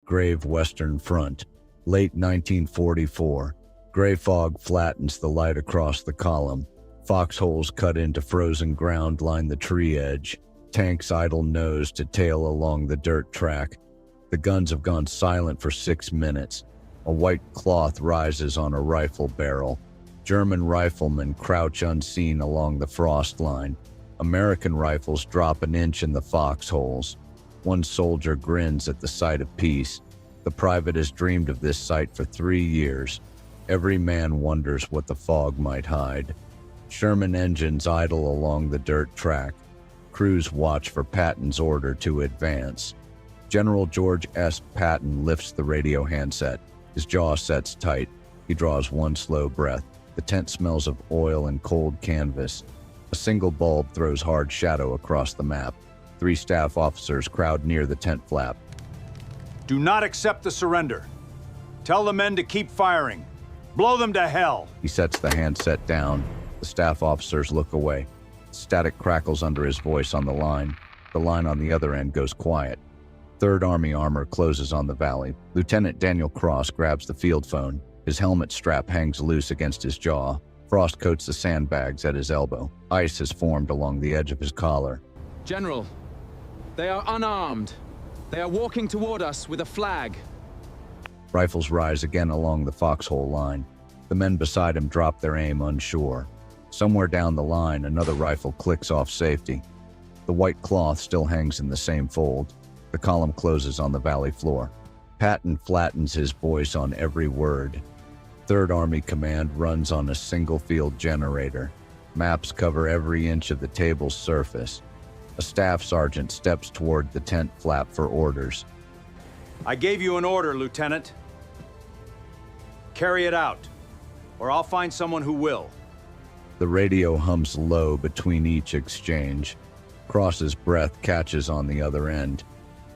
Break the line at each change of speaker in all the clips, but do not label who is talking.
grave western front. Late 1944. Gray fog flattens the light across the column. Foxholes cut into frozen ground line the tree edge. Tanks idle nose to tail along the dirt track. The guns have gone silent for 6 minutes. A white cloth rises on a rifle barrel. German riflemen crouch unseen along the frost line. American rifles drop an inch in the foxholes. One soldier grins at the sight of peace. The private has dreamed of this sight for 3 years. Every man wonders what the fog might hide. Sherman engines idle along the dirt track. Crews watch for Patton's order to advance. General George S. Patton lifts the radio handset. His jaw sets tight. He draws one slow breath. The tent smells of oil and cold canvas. A single bulb throws hard shadow across the map. 3 staff officers crowd near the tent flap.
Do not accept the surrender. Tell the men to keep firing. Blow them to hell.
He sets the handset down. The staff officers look away. Static crackles under his voice on the line. The line on the other end goes quiet. 3rd Army armor closes on the valley. Lieutenant Daniel Cross grabs the field phone. His helmet strap hangs loose against his jaw. Frost coats the sandbags at his elbow. Ice has formed along the edge of his collar.
General, they are unarmed. They are walking toward us with a flag.
Rifles rise again along the foxhole line. The men beside him drop their aim unsure. Somewhere down the line, another rifle clicks off safety. The white cloth still hangs in the same fold. The column closes on the valley floor. Patton flattens his voice on every word. 3rd Army Command runs on a single-field generator. Maps cover every inch of the table's surface. A staff sergeant steps toward the tent flap for orders.
I gave you an order, Lieutenant. Carry it out, or I'll find someone who will.
The radio hums low between each exchange. Cross's breath catches on the other end.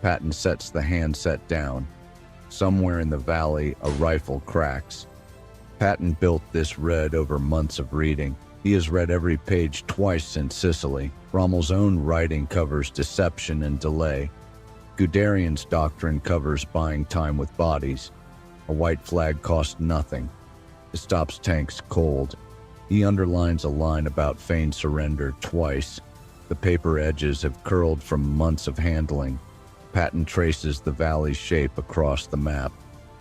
Patton sets the handset down. Somewhere in the valley, a rifle cracks. Patton built this read over months of reading. He has read every page twice since Sicily. Rommel's own writing covers deception and delay. Guderian's doctrine covers buying time with bodies. A white flag costs nothing. It stops tanks cold. He underlines a line about feigned surrender twice. The paper edges have curled from months of handling. Patton traces the valley's shape across the map.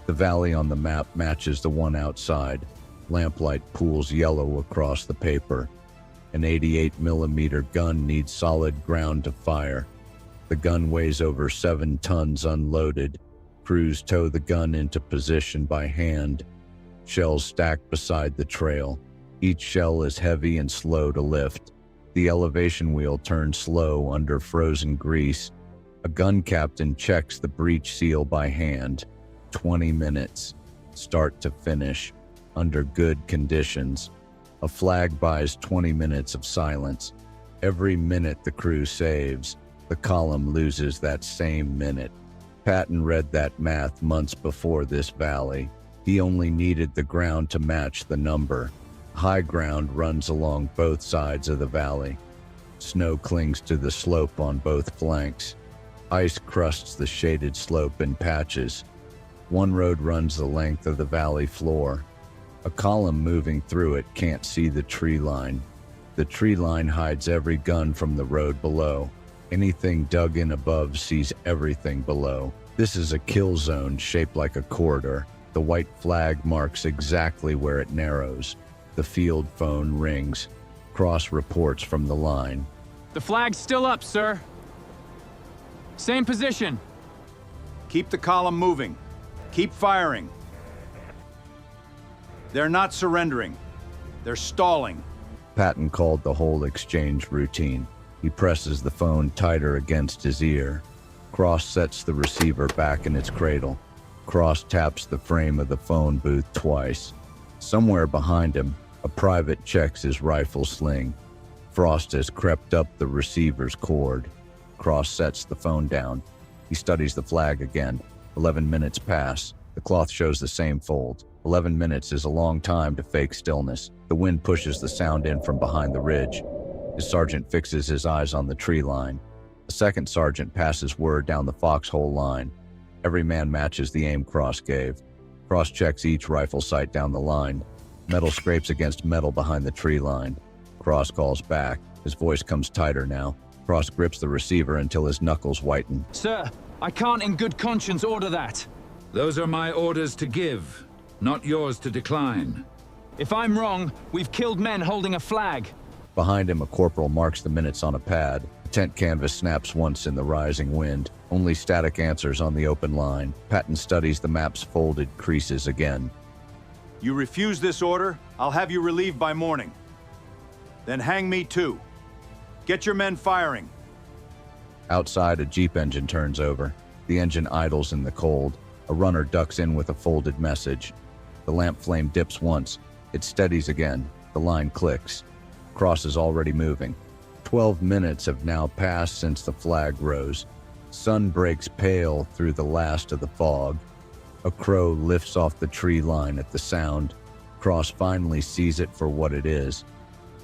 The valley on the map matches the one outside. Lamplight pools yellow across the paper. An 88mm gun needs solid ground to fire. The gun weighs over 7 tons unloaded. Crews tow the gun into position by hand. Shells stacked beside the trail. Each shell is heavy and slow to lift. The elevation wheel turns slow under frozen grease. A gun captain checks the breech seal by hand. 20 minutes, start to finish, under good conditions. A flag buys 20 minutes of silence. Every minute the crew saves, the column loses that same minute. Patton read that math months before this valley. He only needed the ground to match the number. High ground runs along both sides of the valley. Snow clings to the slope on both flanks. Ice crusts the shaded slope in patches. One road runs the length of the valley floor. A column moving through it can't see the tree line. The tree line hides every gun from the road below. Anything dug in above sees everything below. This is a kill zone shaped like a corridor. The white flag marks exactly where it narrows. The field phone rings. Cross reports from the line.
The flag's still up, sir. Same position.
Keep the column moving. Keep firing. They're not surrendering. They're stalling.
Patton called the whole exchange routine. He presses the phone tighter against his ear. Cross sets the receiver back in its cradle. Cross taps the frame of the phone booth twice. Somewhere behind him, a private checks his rifle sling. Frost has crept up the receiver's cord. Cross sets the phone down. He studies the flag again. 11 minutes pass. The cloth shows the same fold. 11 minutes is a long time to fake stillness. The wind pushes the sound in from behind the ridge. His sergeant fixes his eyes on the tree line. A second sergeant passes word down the foxhole line. Every man matches the aim Cross gave. Cross checks each rifle sight down the line. Metal scrapes against metal behind the tree line. Cross calls back. His voice comes tighter now. Cross grips the receiver until his knuckles whiten.
Sir, I can't in good conscience order that.
Those are my orders to give, not yours to decline.
If I'm wrong, we've killed men holding a flag.
Behind him, a corporal marks the minutes on a pad. The tent canvas snaps once in the rising wind. Only static answers on the open line. Patton studies the map's folded creases again.
You refuse this order, I'll have you relieved by morning. Then hang me too. Get your men firing.
Outside, a Jeep engine turns over. The engine idles in the cold. A runner ducks in with a folded message. The lamp flame dips once. It steadies again. The line clicks. Cross is already moving. 12 minutes have now passed since the flag rose. Sun breaks pale through the last of the fog. A crow lifts off the tree line at the sound. Cross finally sees it for what it is.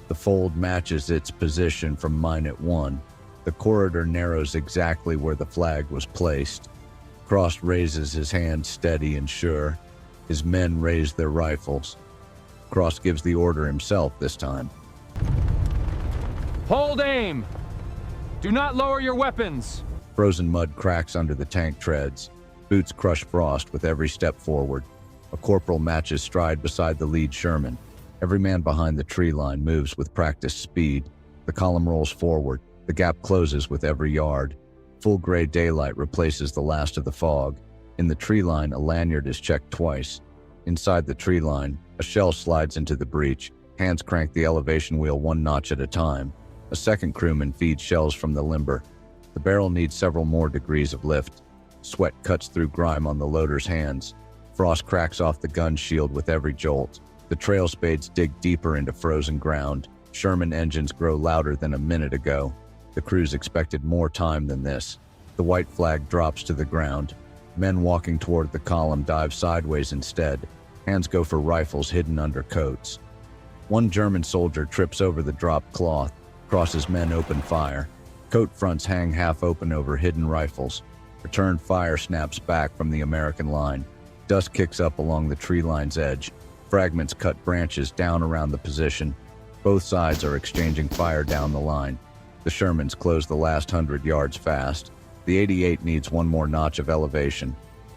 The fold matches its position from mine at 1. The corridor narrows exactly where the flag was placed. Cross raises his hand steady and sure. His men raise their rifles. Cross gives the order himself this time.
Hold aim! Do not lower your weapons!
Frozen mud cracks under the tank treads. Boots crush frost with every step forward. A corporal matches stride beside the lead Sherman. Every man behind the tree line moves with practiced speed. The column rolls forward. The gap closes with every yard. Full gray daylight replaces the last of the fog. In the tree line, a lanyard is checked twice. Inside the tree line, a shell slides into the breach. Hands crank the elevation wheel one notch at a time. A second crewman feeds shells from the limber. The barrel needs several more degrees of lift. Sweat cuts through grime on the loader's hands. Frost cracks off the gun shield with every jolt. The trail spades dig deeper into frozen ground. Sherman engines grow louder than a minute ago. The crews expected more time than this. The white flag drops to the ground. Men walking toward the column dive sideways instead. Hands go for rifles hidden under coats. One German soldier trips over the dropped cloth. Cross's men open fire. Coat fronts hang half open over hidden rifles. Return fire snaps back from the American line. Dust kicks up along the tree line's edge. Fragments cut branches down around the position. Both sides are exchanging fire down the line. The Shermans close the last 100 yards fast. The 88 needs one more notch of elevation.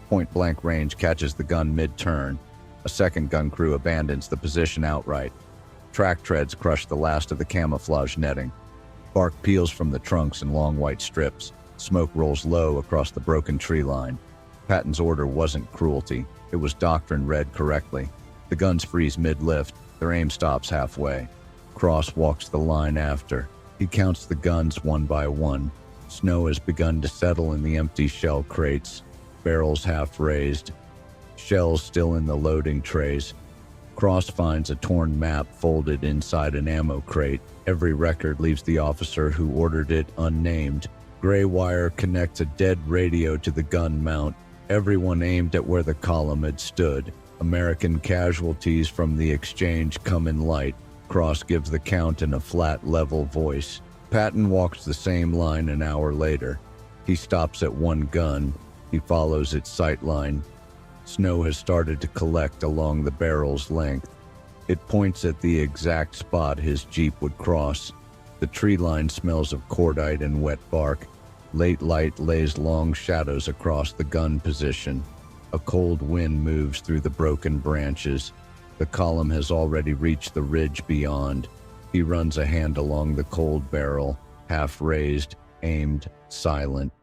Point-blank range catches the gun mid-turn. A second gun crew abandons the position outright. Track treads crush the last of the camouflage netting. Bark peels from the trunks in long white strips. Smoke rolls low across the broken tree line. Patton's order wasn't cruelty. It was doctrine read correctly. The guns freeze mid-lift. Their aim stops halfway. Cross walks the line after. He counts the guns one by one. Snow has begun to settle in the empty shell crates. Barrels half raised. Shells still in the loading trays. Cross finds a torn map folded inside an ammo crate. Every record leaves the officer who ordered it unnamed. Gray wire connects a dead radio to the gun mount. Everyone aimed at where the column had stood. American casualties from the exchange come in light. Cross gives the count in a flat, level voice. Patton walks the same line an hour later. He stops at one gun. He follows its sight line. Snow has started to collect along the barrel's length. It points at the exact spot his Jeep would cross. The tree line smells of cordite and wet bark. Late light lays long shadows across the gun position. A cold wind moves through the broken branches. The column has already reached the ridge beyond. He runs a hand along the cold barrel, half raised, aimed, silent.